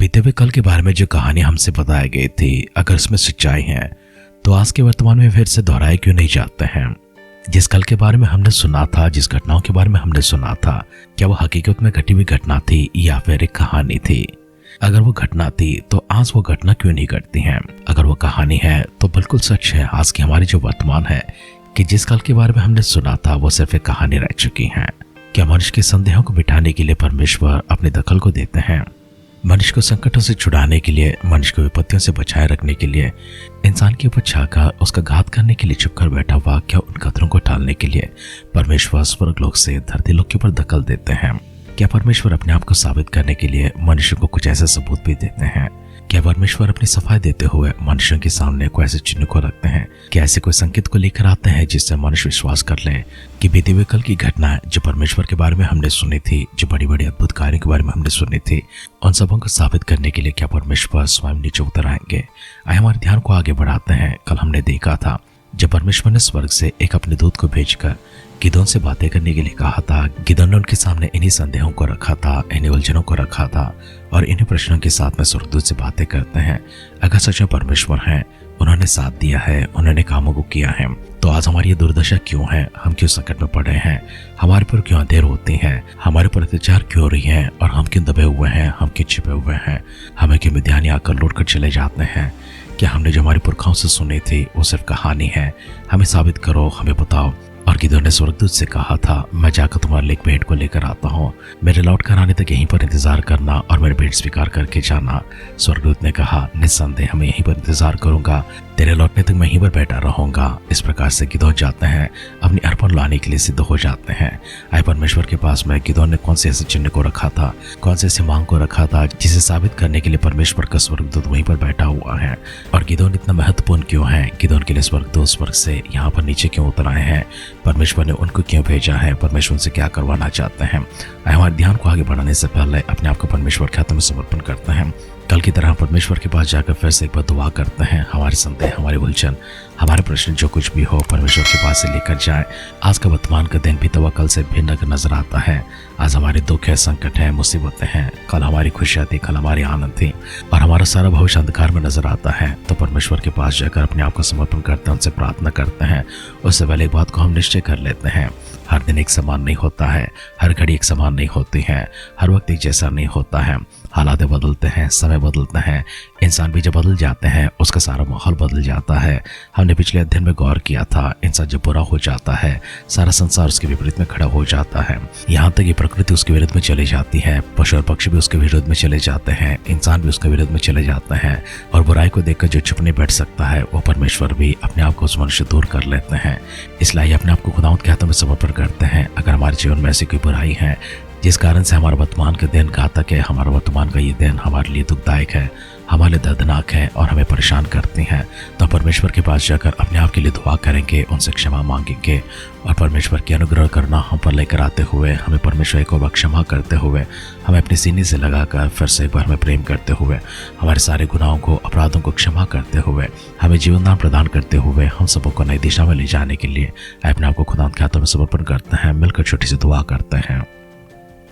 बीते हुए कल के बारे में जो कहानी हमसे बताई गई थी, अगर उसमें सच्चाई है तो आज के वर्तमान में फिर से दोहराए क्यों नहीं जाते हैं। जिस कल के बारे में हमने सुना था, जिस घटनाओं के बारे में हमने सुना था, क्या वो हकीकत में घटी हुई घटना थी या फिर एक कहानी थी। अगर वो घटना थी तो आज वो घटना क्यों नहीं घटती है। अगर वो कहानी है तो बिल्कुल सच है आज की हमारी जो वर्तमान है कि जिस कल के बारे में हमने सुना था वो सिर्फ एक कहानी रह चुकी है। क्या मनुष्य के संदेहों को मिटाने के लिए परमेश्वर अपनी दखल को देते हैं। मनुष्य को संकटों से छुड़ाने के लिए, मनुष्य को विपत्तियों से बचाए रखने के लिए, इंसान के ऊपर छाकर उसका घात करने के लिए चुप कर बैठा हुआ क्या उन खतरों को टालने के लिए परमेश्वर स्वर्गलोक से धरती लोक के ऊपर दखल देते हैं। क्या परमेश्वर अपने आप को साबित करने के लिए मनुष्य को कुछ ऐसे सबूत भी देते हैं। क्या परमेश्वर अपनी सफाई देते हुए मनुष्यों के सामने कोई ऐसे चिन्ह को रखते हैं कि ऐसे कोई संकेत को लेकर आते हैं जिससे मनुष्य विश्वास कर ले कि बीते हुए कल की घटना जो परमेश्वर के बारे में हमने सुनी थी, जो बड़ी बड़ी अद्भुत कार्यों के बारे में हमने सुनी थी, उन सबों को साबित करने के लिए क्या परमेश्वर स्वयं नीचे उतर आएंगे। आइए हमारे ध्यान को आगे बढ़ाते हैं। कल हमने देखा था जब परमेश्वर ने स्वर्ग से एक अपने दूत को भेजकर गिदोन से बातें करने के लिए कहा था। गिदोन ने उनके सामने इन्हीं संदेहों को रखा था, इन्हीं उलझनों को रखा था और इन्हीं प्रश्नों के साथ में स्वर्गदूत से बातें करते हैं। अगर सच में परमेश्वर हैं, उन्होंने साथ दिया है, उन्होंने कामों को किया है, तो आज हमारी ये दुर्दशा क्यों है। हम क्यों संकट में पड़े हैं, हमारे पर क्यों अंधेर होती हैं, हमारे पर अत्याचार क्यों हो रही है और हम क्यों दबे हुए हैं, हम क्यों छिपे हुए हैं, हमें क्यों मिद्यानी आकर लौट कर चले जाते हैं। क्या हमने जो हमारे पुरखाओं से सुनी थी वो सिर्फ कहानी है। हमें साबित करो, हमें बताओ। और गिदोन ने स्वर्गदूत से कहा था, मैं जाकर तुम्हारे लिए एक भेंट को लेकर आता हूँ, मेरे लौट कर आने तक यहीं पर इंतजार करना और मेरे भेंट स्वीकार करके जाना। स्वर्गदूत ने कहा, निस्संदेह मैं यहीं पर इंतजार करूंगा, तेरे लौटने तक मैं यहीं पर बैठा रहूंगा। इस प्रकार से गिदोन जाते हैं, अपनी अर्पण लाने के लिए सिद्ध हो जाते हैं। आए परमेश्वर के पास में गिदोन ने कौन से ऐसे चिन्ह को रखा था, कौन से ऐसे मांग को रखा था जिसे साबित करने के लिए परमेश्वर का स्वर्गदूत वहीं पर बैठा हुआ है। और गिदोन इतना महत्वपूर्ण क्यों है, गिदोन के लिए स्वर्गदूत स्वर्ग से यहाँ पर नीचे क्यों उतर आए हैं, परमेश्वर ने उनको क्यों भेजा है, परमेश्वर उनसे क्या करवाना चाहते हैं। हमारे ध्यान को आगे बढ़ाने से पहले अपने आप को परमेश्वर के हाथों में समर्पण करते हैं। कल की तरह परमेश्वर के पास जाकर फिर से एक बार दुआ करते हैं। हमारे संदेह, हमारे उलझन, हमारे प्रश्न जो कुछ भी हो परमेश्वर के पास से लेकर जाए। आज का वर्तमान का दिन बीता हुआ कल से भिन्न नजर आता है। आज हमारे दुख है, संकट है, मुसीबतें हैं। कल हमारी खुशियाँ थी, कल हमारी आनंद थी और हमारा सारा भविष्य अंधकार में नजर आता है। तो परमेश्वर के पास जाकर अपने आप को समर्पण करते हैं, उनसे प्रार्थना करते हैं। उससे पहले एक बात को हम निश्चय कर लेते हैं, हर दिन एक समान नहीं होता है, हर घड़ी एक समान नहीं होती है, हर वक्त एक जैसा नहीं होता है। हालात बदलते हैं, समय बदलते हैं, इंसान भी जब बदल जाते हैं उसका सारा माहौल बदल जाता है। हमने पिछले अध्ययन में गौर किया था, इंसान जब बुरा हो जाता है सारा संसार उसके विपरीत में खड़ा हो जाता है। यहाँ तक कि प्रकृति उसके विरुद्ध में चली जाती है, पशु और पक्षी भी उसके विरुद्ध में चले जाते हैं, इंसान भी उसके विरुद्ध में चले जाते हैं। और बुराई को देखकर जो चुप नहीं बैठ सकता है वो परमेश्वर भी अपने आप को उस मनुष्य दूर कर लेते हैं। इसलिए अपने आप को खुदावंत के हाथों में समर्पण करते हैं। अगर हमारे जीवन में ऐसी कोई बुराई है जिस कारण से हमारा वर्तमान का दिन घातक है, हमारा वर्तमान का ये दिन हमारे लिए दुखदायक है, हमारे लिए दर्दनाक है और हमें परेशान करती हैं, तो परमेश्वर के पास जाकर अपने आप के लिए दुआ करेंगे, उनसे क्षमा मांगेंगे और परमेश्वर की अनुग्रह करना हम पर लेकर आते हुए, हमें परमेश्वर को क्षमा करते हुए, हमें अपनी सीने से लगाकर फिर से एक बार हमें प्रेम करते हुए, हमारे सारे गुनाहों को, अपराधों को क्षमा करते हुए, हमें जीवन दान प्रदान करते हुए हम सबों को नई दिशा में ले जाने के लिए अपने आप को खुदा के हाथों में समर्पण करते हैं। मिलकर छोटी सी दुआ करते हैं।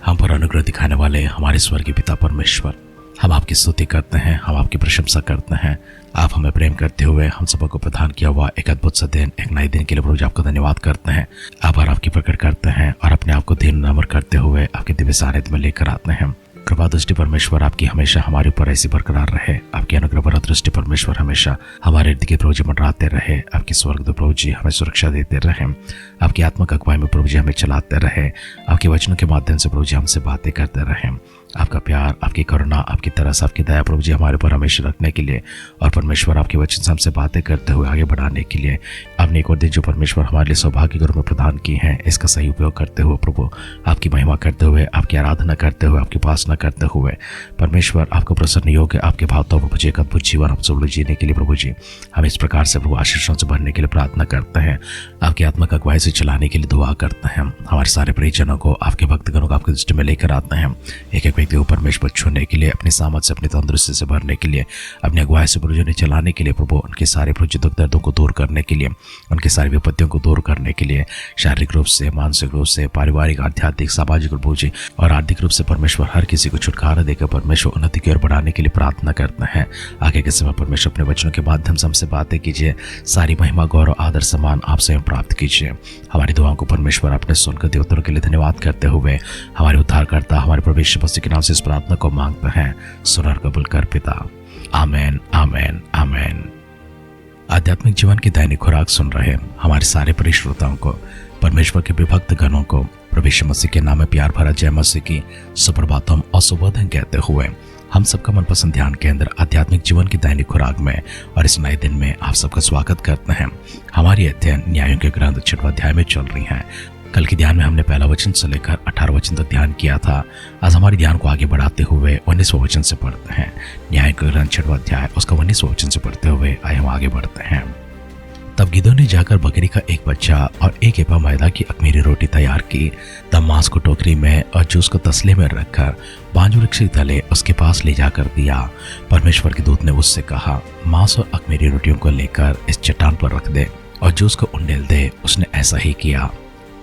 हम पर अनुग्रह दिखाने वाले हमारे स्वर्गीय पिता परमेश्वर, हम आपकी स्तुति करते हैं, हम आपकी प्रशंसा करते हैं। आप हमें प्रेम करते हुए हम सबको प्रदान किया हुआ एक अद्भुत सा दिन, एक नए दिन के लिए प्रभु जी आपका धन्यवाद करते हैं, आभार आपकी प्रकट करते हैं और अपने आप को दीन नम्र करते हुए आपके दिव्य सानिध्य में लेकर आते हैं। कृपा दृष्टि परमेश्वर आपकी हमेशा हमारे ऊपर ऐसी बरकरार रहे। आपकी अनुग्रह पर दृष्टि परमेश्वर हमेशा हमारे इर्द गिर्द प्रभु जी मंडराते रहे। आपकी स्वर्गदूत प्रभु जी हमें सुरक्षा देते रहे। आपकी आत्मिक अगुवाई में प्रभु जी हमें चलाते रहे। आपके वचनों के माध्यम से प्रभु जी हमसे बातें करते रहे। आपका प्यार, आपकी करुणा, आपकी तरस, आपकी दया प्रभु जी हमारे ऊपर हमेशा रखने के लिए और परमेश्वर आपके वचन से हमसे बातें करते हुए आगे बढ़ाने के लिए आपने एक और दिन जो परमेश्वर हमारे लिए सौभाग्य के रूप में प्रदान की है, इसका सही उपयोग करते हुए प्रभु आपकी महिमा करते हुए, आपकी आराधना करते हुए, आपकी उपासना करते हुए परमेश्वर आपको प्रसन्न योग्य आपके भावों प्रभु जी एक अद्भुत जीवन हम सब लोग जीने के लिए प्रभु जी हम इस प्रकार से प्रभु आशीषों से भरने के लिए प्रार्थना करते हैं। आपकी आत्मिक अगुवाई से चलाने के लिए दुआ करते हैं। हमारे सारे परिजनों को, आपके भक्तगणों को आपकी दृष्टि में लेकर आते हैं। एक एक व्यक्ति को परमेश्वर छूने के लिए, अपनी सामर्थ से, अपनी तंदुरुस्ती से भरने के लिए, अपनी अगुवाई से प्रभु ने चलाने के लिए, प्रभु उनके सारे प्रभु दुख दर्दों को दूर करने के लिए, उनकी सारी विपत्तियों को दूर करने के लिए, शारीरिक रूप से, मानसिक रूप से, पारिवारिक, आध्यात्मिक, सामाजिक रूप से और आर्थिक रूप से परमेश्वर हर किसी को छुटकारा देकर परमेश्वर उन्नति की ओर बढ़ाने के लिए प्रार्थना करते हैं। आगे के समय परमेश्वर अपने वचनों के माध्यम से हमसे बातें कीजिए। सारी महिमा, गौरव, आदर, सम्मान आप स्वयं प्राप्त कीजिए। हमारी दुआओं को परमेश्वर अपने सुनकर दे उत्तर के लिए धन्यवाद करते हुए हमारे उद्धारकर्ता हमारे प्रभु यीशु मसीह के नाम से इस प्रार्थना को मांगते हैं। सुन और कबूल कर पिता। आमेन, आमेन, आमेन। आध्यात्मिक जीवन की दैनिक खुराक सुन रहे हमारे सारे प्रिय श्रोताओं को, परमेश्वर के विभक्त गणों को प्रभु यीशु मसीह के नाम में प्यार भरा जय मसीह की सुप्रभातम और सुबोधन कहते हुए हम सबका मनपसंद ध्यान केंद्र आध्यात्मिक जीवन की दैनिक खुराक में और इस नए दिन में आप सबका स्वागत करते हैं। हमारी अध्ययन न्यायों के ग्रंथ 6वां अध्याय में चल रही है। कल के ध्यान में हमने पहला वचन से लेकर 18 वचन तक ध्यान किया था। आज हमारे ध्यान को आगे बढ़ाते हुए 19वां वचन से पढ़ते हैं। न्याय के ग्रंथ 6वां अध्याय उसका 19वां वचन से पढ़ते हुए आए हम आगे बढ़ते हैं। तब गिदोन ने जाकर बकरी का एक बच्चा और एक एपा मैदा की अख़मीरी रोटी तैयार की। तब मांस को टोकरी में और जूस को तसले में रखकर बांज वृक्ष के तले उसके पास ले जाकर दिया। परमेश्वर के दूत ने उससे कहा, मांस और अख़मीरी रोटियों को लेकर इस चट्टान पर रख दे और जूस को उंडेल दे। उसने ऐसा ही किया।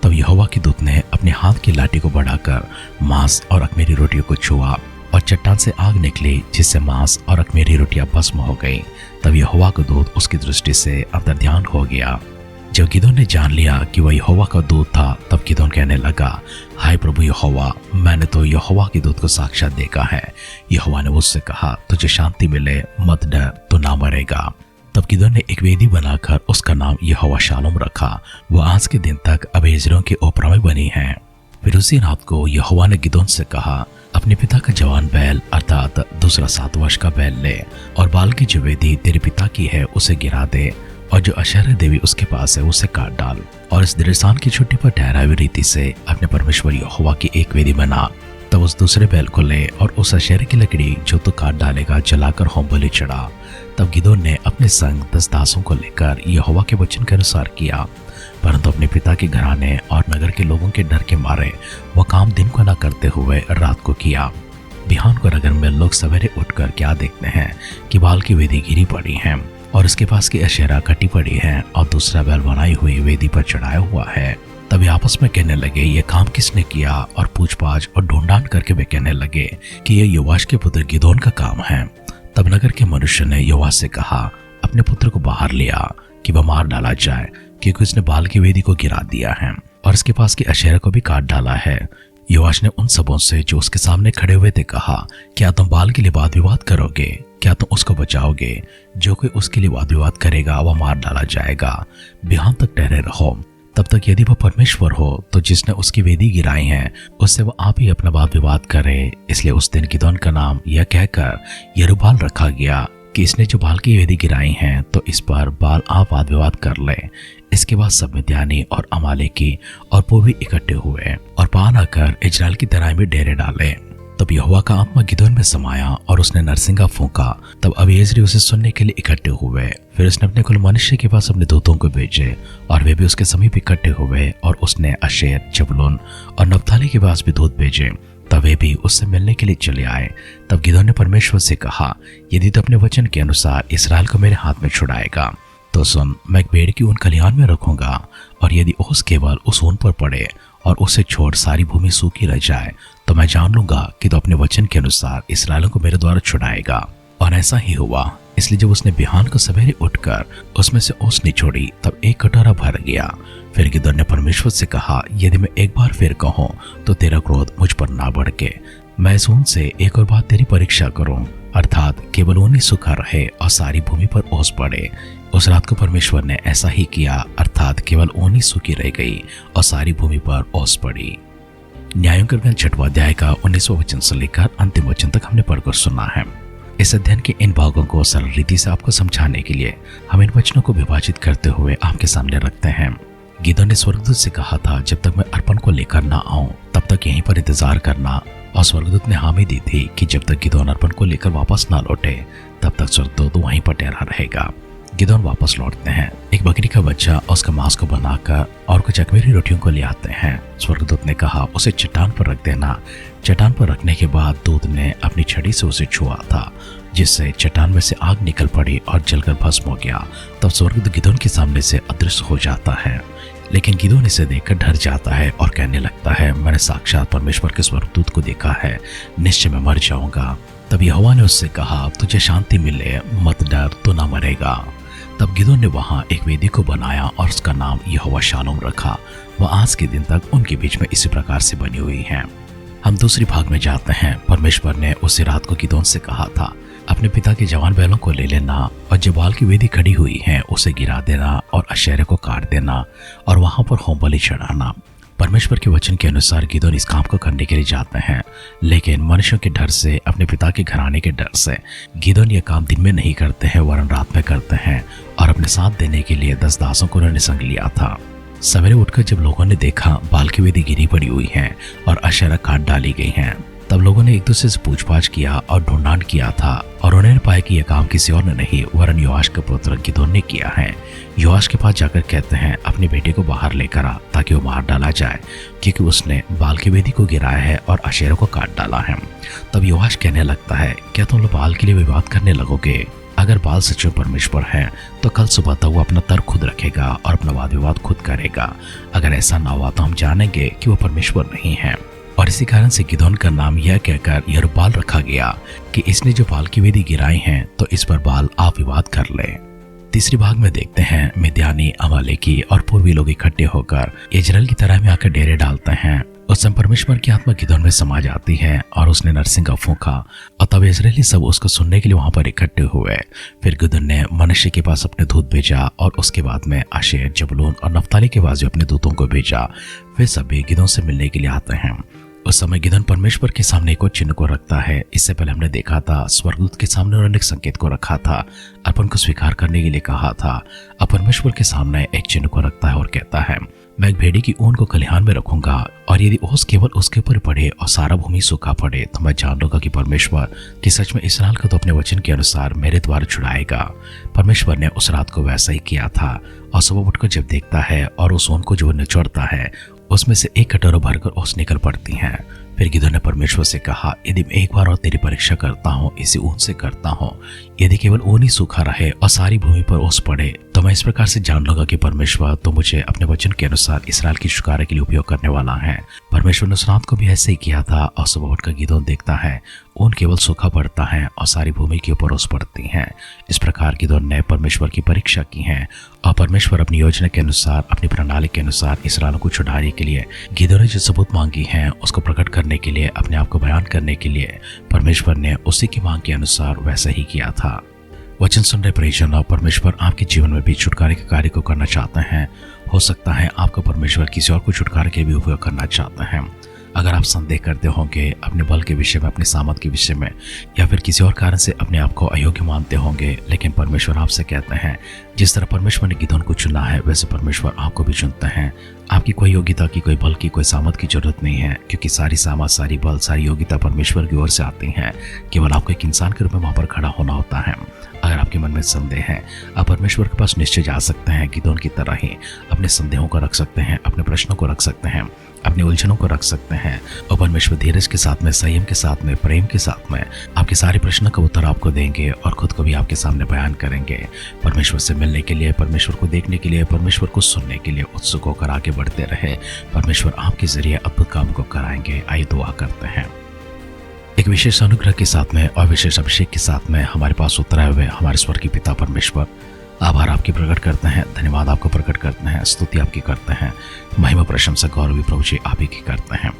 तब यहोवा के दूत ने अपने हाथ की लाठी को बढ़ाकर मांस और अख़मीरी रोटियों को छुआ और चट्टान से आग निकली, जिससे मांस और अख़मीरी रोटियां भस्म हो गई। तब यहोवा का दूत उसकी दृष्टि से अंतर्ध्यान हो गया। जब गिदोन ने जान लिया कि वह यहोवा का दूत था, तब गिदोन कहने लगा, हाय प्रभु यहोवा, मैंने तो यहोवा के दूत को साक्षात देखा है। यहोवा ने उससे कहा, तुझे शांति मिले, मत डर, तू ना मरेगा। तब गिदोन ने एक वेदी बनाकर उसका नाम यहोवा शालोम रखा। वो आज के दिन तक अबेजरियों की ओपरा में बनी है। फिर उसी रात को यहोवा ने गिदोन से कहा, अपने पिता का जवान बैल अर्थात दूसरा 7 वर्ष का बैल ले और बाल की जो वेदी तेरे पिता की है उसे गिरा दे और जो अशेरा देवी उसके पास है उसे काट डाल और इस दृढ़सान की छुट्टी पर ठहराई रीति से अपने परमेश्वर यहोवा की एक वेदी बना। तब उस दूसरे बैल को ले और उस अशेरे की लकड़ी जो तू काट डालेगा जलाकर होम बलि चढ़ा। तब गिदोन ने अपने संग 10 दासों को लेकर यहोवा के वचन के अनुसार किया, परंतु अपने पिता के घराने और नगर के लोगों के डर के मारे वह काम दिन को न करते हुए रात को किया। बिहान को नगर में लोग सवेरे उठकर क्या देखते हैं कि बाल की वेदी गिरी पड़ी है और उसके पास की अशेरा कटी पड़ी है और दूसरा बैल बनाई हुई वेदी पर चढ़ाया हुआ है। तभी आपस में कहने लगे, ये काम किसने किया? और पूछपाछ और ढूंढान करके वे कहने लगे कि यह योआश के पुत्र गिदोन का काम है। तब नगर के मनुष्य ने योआश से कहा, अपने पुत्र को बाहर लिया कि वह मार डाला जाए, क्योंकि उसने बाल की वेदी को गिरा दिया है और इसके पास की अशेरा को भी काट डाला है। योआश ने उन सबों से जो उसके सामने खड़े हुए थे कहा, क्या तुम बाल के लिए वाद विवाद करोगे? क्या तुम उसको बचाओगे? जो कोई उसके लिए वाद विवाद करेगा वह मार डाला जाएगा। बिहान तक ठहरे रहो। तब तक यदि वह परमेश्वर हो तो जिसने उसकी वेदी गिराई है उससे वह आप ही अपना वाद विवाद करे। इसलिए उस दिन गिदोन का नाम यह कहकर यरूबाल रखा गया कि इसने जो बाल की वेदी गिराई है तो इस पर बाल आप वाद विवाद कर ले। इसके बाद सब मिद्यानी और अमालेकी और पूर्वी इकट्ठे हुए और पान आकर इजराइल की तराई में डेरे डाले। तब यहोवा का आत्मा गिदोन में समाया और उसने नरसिंगा फूंका। तब अबीएजेरी उसे सुनने के लिए इकट्ठे हुए। फिर उसने अपने कुल मनुष्य के पास अपने दूतों को भेजे और वे भी उसके समीप इकट्ठे हुए और उसने अशेर, जबूलून और नप्ताली के पास भी दूत भेजे। तब वे भी उससे मिलने के लिए चले आए। तब गिदोन ने परमेश्वर से कहा, यदि तो अपने वचन के अनुसार इसराइल को मेरे हाथ में छुड़ाएगा तो सुन, मैं एक पेड़ की ऊन खलिहान में रखूंगा और यदि ओस केवल उस ऊन पर पड़े और उसे छोड़ सारी भूमि सूखी रह जाए तो मैं जान लूंगा कि तो अपने वचन के अनुसार इसराइलों को मेरे द्वारा छुड़ाएगा। और ऐसा ही हुआ। इसलिए जब उसने बिहान को सवेरे उठकर उसमें से ओस निचोड़ी तब एक कटोरा भर गया। फिर गिदोन ने परमेश्वर से कहा, यदि मैं एक बार फिर कहूँ तो तेरा क्रोध मुझ पर ना भड़के। मैं इस ऊन से एक और बात तेरी परीक्षा करूं, अर्थात केवल ऊन ही सूखा रहे और सारी भूमि पर ओस पड़े। उस रात को परमेश्वर ने ऐसा ही किया, अर्थात केवल ऊन ही सूखी रह गई और सारी भूमि पर ओस पड़ी। न्यायों के ग्रंथ 6वां अध्याय का 19वां वचन से लेकर अंतिम वचन तक हमने पढ़कर सुना है। इस अध्ययन के इन भागों को सरल रीति से आपको समझाने के लिए हम इन वचनों को विभाजित करते हुए आपके सामने रखते हैं। गिदोन ने स्वर्गदूत से कहा था, जब तक मैं अर्पण को लेकर ना आऊं तब तक यहीं पर इंतजार करना। और स्वर्गदूत ने हामी दी थी कि जब तक गिदोन अर्पण को लेकर वापस ना लौटे तब तक स्वर्गदूत वहीं पर ठहरा रहेगा। गिदोन वापस लौटते हैं। एक बकरी का बच्चा और उसका मांस को बनाकर और कुछ अख़मीरी रोटियों को ले आते हैं। स्वर्गदूत ने कहा, उसे चट्टान पर रख देना। चट्टान पर रखने के बाद दूत ने अपनी छड़ी से उसे छुआ था, जिससे चट्टान में से आग निकल पड़ी और जलकर भस्म हो गया। तब स्वर्गदूत गिदोन के सामने से अदृश्य हो जाता है, लेकिन गिदोन इसे देखकर डर जाता है और कहने लगता है, मैंने साक्षात परमेश्वर के स्वर्गदूत को देखा है, निश्चय मैं मर जाऊंगा। तब यहोवा ने उससे कहा, तुझे शांति मिले, मत डर, तू ना मरेगा। तब गिदोन ने वहां एक वेदी को बनाया और उसका नाम यहोवा शालोम रखा। वह आज के दिन तक उनके बीच में इसी प्रकार से बनी हुई है। हम दूसरी भाग में जाते हैं। परमेश्वर ने उसी रात को गिदोन से कहा था, अपने पिता के जवान बैलों को ले लेना और जो बाल की वेदी खड़ी हुई है उसे गिरा देना और अशेरे को काट देना और वहां पर होम बलि चढ़ाना। परमेश्वर के वचन के अनुसार गिदोन इस काम को करने के लिए जाते हैं, लेकिन मनुष्यों के डर से, अपने पिता के घराने के डर से गिदोन ये काम दिन में नहीं करते हैं वरन रात में करते हैं। और अपने साथ देने के लिए 10 दासों को उन्होंने संग लिया था। सवेरे उठकर जब लोगों ने देखा बाल की वेदी गिरी पड़ी हुई है और अशेरा काट डाली गई हैं, तब लोगों ने एक दूसरे से पूछपाछ किया और ढूंढांड किया था और उन्होंने पाया कि यह काम किसी और ने नहीं वरन योआश के पुत्र गिदोन ने किया है। योआश के पास जाकर कहते हैं, अपने बेटे को बाहर लेकर आ ताकि वो मार डाला जाए, क्योंकि उसने बाल की वेदी को गिराया है और अशेरों को काट डाला है। तब योआश कहने लगता है, क्या तुम लोग बाल के लिए विवाद करने लगोगे? अगर बाल सच्चे परमेश्वर है तो कल सुबह तक वो अपना तर्क खुद रखेगा और अपना वाद विवाद खुद करेगा। अगर ऐसा ना हुआ तो हम जानेंगे कि वो परमेश्वर नहीं है। और इसी कारण से गिदोन का नाम यह कहकर यरूब्बाल रखा गया कि इसने जो बाल की वेदी गिराई हैं तो इस पर बाल आप विवाद कर ले। तीसरी भाग में देखते हैं, मिद्यानी, अमालेकी और पूर्वी लोग इकट्ठे होकर इजराइल की तरह में आकर डेरे डालते हैं। उस समय परमेश्वर की आत्मा गिदोन में समा जाती है और उसने नरसिंह का फूंका और तब इजरायली सब उसको सुनने के लिए वहां पर इकट्ठे हुए। फिर गिदोन ने मनुष्य के पास अपने दूत भेजा और उसके बाद में आशेर, जबूलून और नफ्ताली के पास अपने दूतों को भेजा। वे सभी गिदोन से मिलने के लिए आते हैं। उस समय गिदोन परमेश्वर के सामने एक और चिन्ह को रखता है। इससे पहले हमने देखा था स्वर्गदूत के सामने उन्होंने एक संकेत को रखा था, अर्पण को स्वीकार करने के लिए कहा था। अब परमेश्वर के सामने एक चिन्ह को रखता है और कहता है, मैं एक भेड़ी की ऊन को खलिहान में रखूंगा और यदि ओस केवल उसके ऊपर पड़े और सारा भूमि सूखा पड़े तो मैं जान लूंगा कि परमेश्वर कि सच में इस्राएल को तो अपने वचन के अनुसार मेरे द्वारा छुड़ाएगा। परमेश्वर ने उस रात को वैसा ही किया था और सुबह उठकर जब देखता है और उस ऊन को जो निचोड़ता है उसमें से एक कटोरा भरकर ओस निकल पड़ती है। फिर गिदोन ने परमेश्वर से कहा, यदि मैं एक बार और तेरी परीक्षा करता हूँ, इसी ऊन से करता हूँ, यदि केवल ऊन ही सूखा रहे और सारी भूमि पर ओस पड़े तो मैं इस प्रकार से जान लूंगा कि परमेश्वर तो मुझे अपने वचन के अनुसार इस्राएल की छुटकारे के लिए उपयोग करने वाला है। परमेश्वर ने उस रात को भी ऐसे ही किया था और सुबह उठकर गिदोन देखता है ऊन केवल सूखा पड़ता है और सारी भूमि के ऊपर ओस पड़ती है। इस प्रकार गिदोन ने परमेश्वर की परीक्षा की है और परमेश्वर अपनी योजना के अनुसार, अपनी प्रणाली के अनुसार इस्राएल को छुड़ाने के लिए गिदोन ने जो सबूत मांगी है उसको प्रकट करने के लिए, अपने आप को बयान करने के लिए परमेश्वर ने उसी की मांग के अनुसार वैसा ही किया था। वचन सुन रहे परिजन, और परमेश्वर आपके जीवन में भी छुटकारे के कार्य को करना चाहते हैं। हो सकता है आपका परमेश्वर किसी और को छुटकारे के भी उपयोग करना चाहते हैं। अगर आप संदेह करते होंगे अपने बल के विषय में, अपने सामर्थ के विषय में, या फिर किसी और कारण से अपने आप को अयोग्य मानते होंगे, लेकिन परमेश्वर आपसे कहते हैं जिस तरह परमेश्वर ने गिदोन को चुना है वैसे परमेश्वर आपको भी चुनते हैं। आपकी कोई योग्यता की, कोई बल की, कोई सामर्थ की जरूरत नहीं है, क्योंकि सारी सामर्थ, सारी बल, सारी योग्यता परमेश्वर की ओर से आती है। केवल आपको एक इंसान के रूप में वहां पर खड़ा होना होता है। अगर आपके मन में संदेह है, आप परमेश्वर के पास निश्चय जा सकते हैं। गिदोन की तरह ही अपने संदेहों को रख सकते हैं, अपने प्रश्नों को रख सकते हैं, अपनी उलझनों को रख सकते हैं और परमेश्वर धीरज के साथ में, संयम के साथ में, प्रेम के साथ में आपके सारे प्रश्नों का उत्तर आपको देंगे और खुद को भी आपके सामने बयान करेंगे। परमेश्वर से मिलने के लिए, परमेश्वर को देखने के लिए, परमेश्वर को सुनने के लिए उत्सुक होकर आगे बढ़ते रहे। परमेश्वर आपके जरिए अद्भुत काम को कराएंगे। आइए दुआ करते हैं। एक विशेष अनुग्रह के साथ में और विशेष अभिषेक के साथ में हमारे पास उतराए हुए हमारे स्वर्गीय पिता परमेश्वर, आभार आपकी प्रकट करते हैं, धन्यवाद आपको प्रकट करते हैं, स्तुति आपकी करते हैं, महिमा, प्रशंसा, गौरव प्रभु जी आप ही की करते हैं।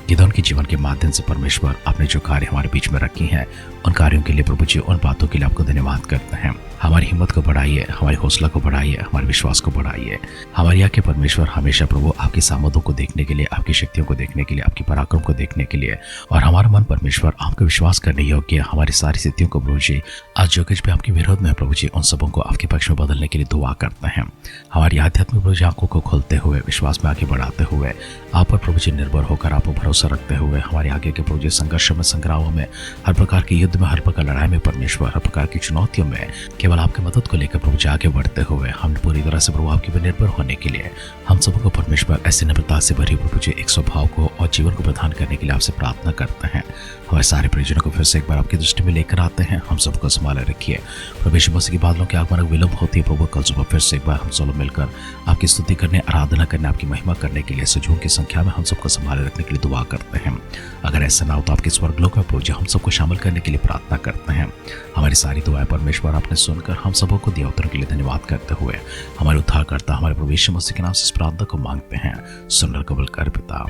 गिदोन के जीवन के माध्यम से परमेश्वर आपने जो कार्य हमारे बीच में रखी हैं, उन कार्यों के लिए प्रभु जी, उन बातों के लिए आपको धन्यवाद करते हैं। हमारी हिम्मत को बढ़ाइए, हमारी हौसला को बढ़ाइए, हमारे विश्वास को बढ़ाइए। हमारी आंखें परमेश्वर हमेशा प्रभु आपकी सामर्थों को देखने के लिए, आपकी शक्तियों को देखने के लिए, आपकी पराक्रम को देखने के लिए, और हमारा मन परमेश्वर आपका विश्वास करने योग्य हमारी सारी स्थितियों को प्रभु जी आज जो कुछ भी आपके विरोध में है प्रभु जी, उन सबों को आपके पक्ष में बदलने के लिए दुआ करते हैं। हमारी आध्यात्मिक प्रभु जी आंखों को खोलते हुए, विश्वास में आगे बढ़ाते हुए, आप पर प्रभु जी निर्भर होकर, आप पर भरोसा रखते हुए, हमारे आगे के प्रभु जी संघर्ष में, संग्रामों में, हर प्रकार के युद्ध में, हर प्रकार लड़ाई में परमेश्वर, हर प्रकार की चुनौतियों में केवल आपकी मदद को लेकर प्रभु जी आगे बढ़ते हुए, हम पूरी तरह से प्रभु आपके पर निर्भर होने के लिए हम सबों को परमेश्वर ऐसी नम्रता से भरी प्रभु जी एक स्वभाव को और जीवन को प्रदान करने के लिए आपसे प्रार्थना करते हैं। हमारे सारे परिजनों को फिर से एक बार आपकी दृष्टि में लेकर आते हैं। हम सबको संभाले रखिए। प्रभु यीशु मसीह की बादलों के आगमन विलंब होती है प्रभु, कल सुबह फिर से एक बार हम सब लोग मिलकर आपकी स्तुति करने, आराधना करने, आपकी महिमा करने के लिए सजों की संख्या में हम सबको संभाले रखने के लिए दुआ करते हैं। अगर ऐसा ना हो तो आपके स्वर्गलोक में प्रभु जी हम सबको शामिल करने के लिए प्रार्थना करते हैं। हमारी सारी दुआएं परमेश्वर आपने सुनकर हम सबों को दिया उत्तर के लिए धन्यवाद करते हुए हमारे उद्धारकर्ता हमारे प्रभु यीशु मसीह के नाम से इस प्रार्थना को मांगते हैं। सुनकर कबूल कर पिता,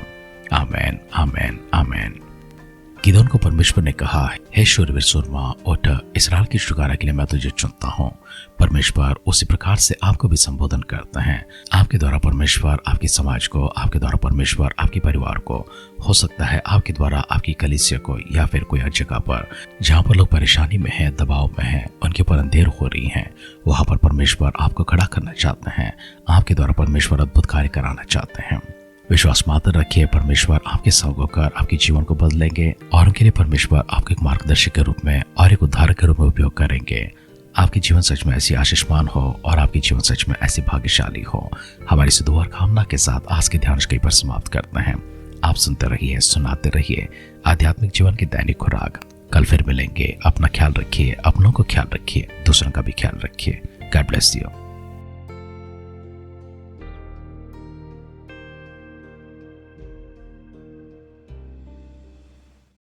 आमेन, आमेन, आमेन। गिदोन को परमेश्वर ने कहा, हे शूरवीर सूरमा, उठ, इस्राएल की छुटकारा के लिए मैं तुझे चुनता हूँ। परमेश्वर उसी प्रकार से आपको भी संबोधन करते हैं। आपके द्वारा परमेश्वर आपकी समाज को, आपके द्वारा परमेश्वर आपके परिवार को, हो सकता है आपके द्वारा आपकी कलीसिया को, या फिर कोई हर जगह पर जहाँ पर लोग परेशानी में हैं, दबाव में हैं, उनके ऊपर अंधेर हो रही है, वहाँ पर परमेश्वर आपको खड़ा करना चाहते हैं। आपके द्वारा परमेश्वर अद्भुत कार्य कराना चाहते हैं। विश्वास मात्र रखिए, परमेश्वर आपके संग होकर आपके जीवन को बदलेंगे और उनके लिए परमेश्वर आपको एक मार्गदर्शक के रूप में और एक उद्धारक के रूप में उपयोग करेंगे। आपकी जीवन सच में ऐसी आशीषमान हो और आपकी जीवन सच में ऐसी भाग्यशाली हो। हमारी इस दुआ और कामना के साथ आज के ध्यान कहीं पर समाप्त करते हैं। आप सुनते रहिए, सुनाते रहिए आध्यात्मिक जीवन की दैनिक खुराक। कल फिर मिलेंगे। अपना ख्याल रखिए, अपनों को ख्याल रखिए, दूसरों का भी ख्याल रखिए। God bless you.